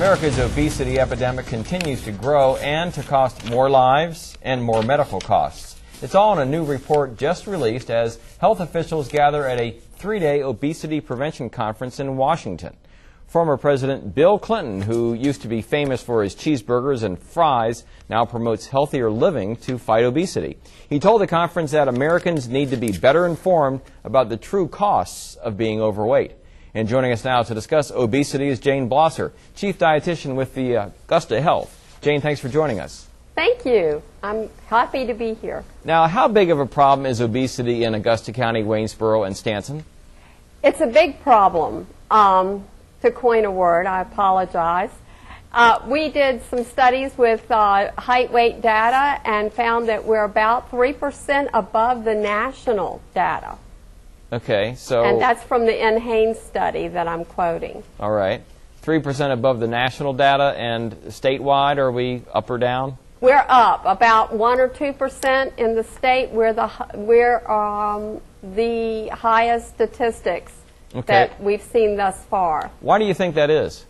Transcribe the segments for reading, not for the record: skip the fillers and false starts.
America's obesity epidemic continues to grow and to cost more lives and more medical costs. It's all in a new report just released as health officials gather at a 3-day obesity prevention conference in Washington. Former President Bill Clinton, who used to be famous for his cheeseburgers and fries, now promotes healthier living to fight obesity. He told the conference that Americans need to be better informed about the true costs of being overweight. And joining us now to discuss obesity is Jane Blosser, Chief Dietitian with the Augusta Health. Jane, thanks for joining us. Thank you. I'm happy to be here. Now, how big of a problem is obesity in Augusta County, Waynesboro, and Stanson? It's a big problem. To coin a word, I apologize. We did some studies with height weight data and found that we're about 3% above the national data. Okay, so... And that's from the NHANES study that I'm quoting. All right. 3% above the national data, and statewide, are we up or down? We're up about 1 or 2% in the state. We're the highest statistics that we've seen thus far. Why do you think that is?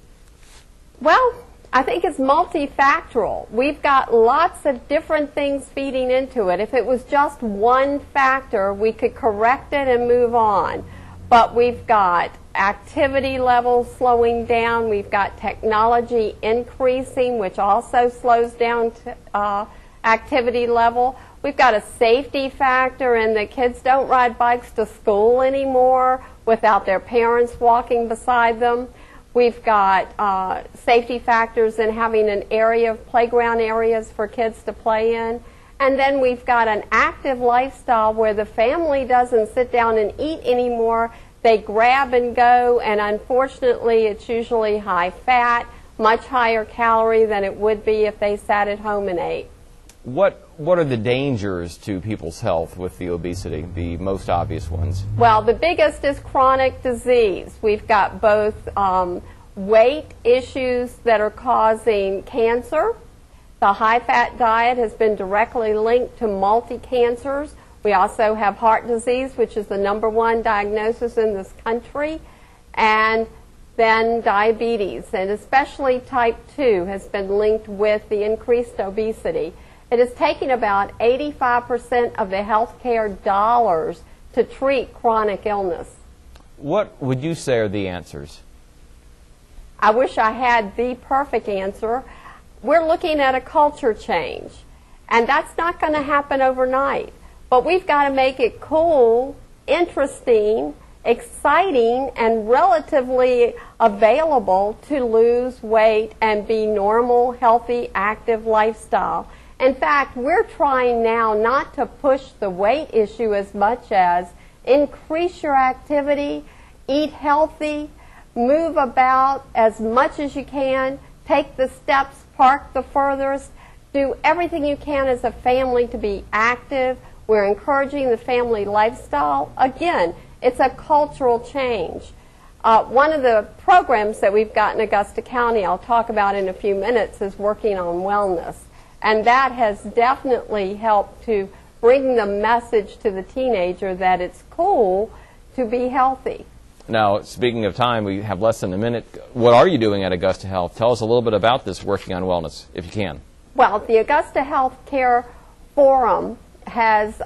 Well, I think it's multifactorial. We've got lots of different things feeding into it. If it was just one factor, we could correct it and move on. But we've got activity levels slowing down. We've got technology increasing, which also slows down activity level. We've got a safety factor in that kids don't ride bikes to school anymore without their parents walking beside them. We've got safety factors in having an area of playground areas for kids to play in. And then we've got an active lifestyle where the family doesn't sit down and eat anymore. They grab and go, and unfortunately it's usually high fat, much higher calorie than it would be if they sat at home and ate. What are the dangers to people's health with the obesity, the most obvious ones? Well, the biggest is chronic disease. We've got both weight issues that are causing cancer. The high-fat diet has been directly linked to multi-cancers. We also have heart disease, which is the #1 diagnosis in this country, and then diabetes, and especially type 2 has been linked with the increased obesity. It is taking about 85% of the health care dollars to treat chronic illness. What would you say are the answers? I wish I had the perfect answer. We're looking at a culture change, and that's not going to happen overnight. But we've got to make it cool, interesting, exciting, and relatively available to lose weight and be normal, healthy, active lifestyle. In fact, we're trying now not to push the weight issue as much as increase your activity, eat healthy, move about as much as you can, take the steps, park the furthest, do everything you can as a family to be active. We're encouraging the family lifestyle. Again, it's a cultural change. One of the programs that we've got in Augusta County, I'll talk about in a few minutes, is working on wellness. And that has definitely helped to bring the message to the teenager that it's cool to be healthy. Now, speaking of time, we have less than a minute. What are you doing at Augusta Health? Tell us a little bit about this working on wellness, if you can. Well, the Augusta Health Care Forum has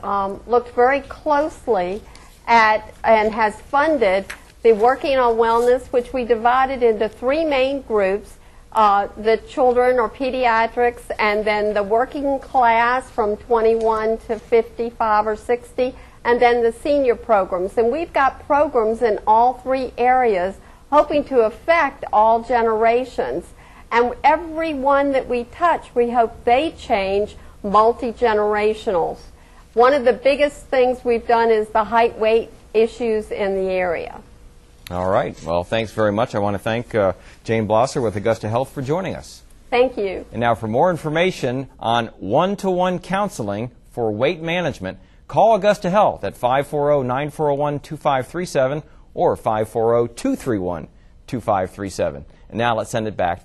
looked very closely at and has funded the Working on Wellness, which we divided into 3 main groups, the children or pediatrics, and then the working class from 21 to 55 or 60, and then the senior programs. And we've got programs in all 3 areas hoping to affect all generations. And every one that we touch, we hope they change multi-generationals. One of the biggest things we've done is the height weight issues in the area. All right. Well, thanks very much. I want to thank Jane Blosser with Augusta Health for joining us. Thank you. And now for more information on one-to-one counseling for weight management, call Augusta Health at 540-941-2537 or 540-231-2537. And now let's send it back to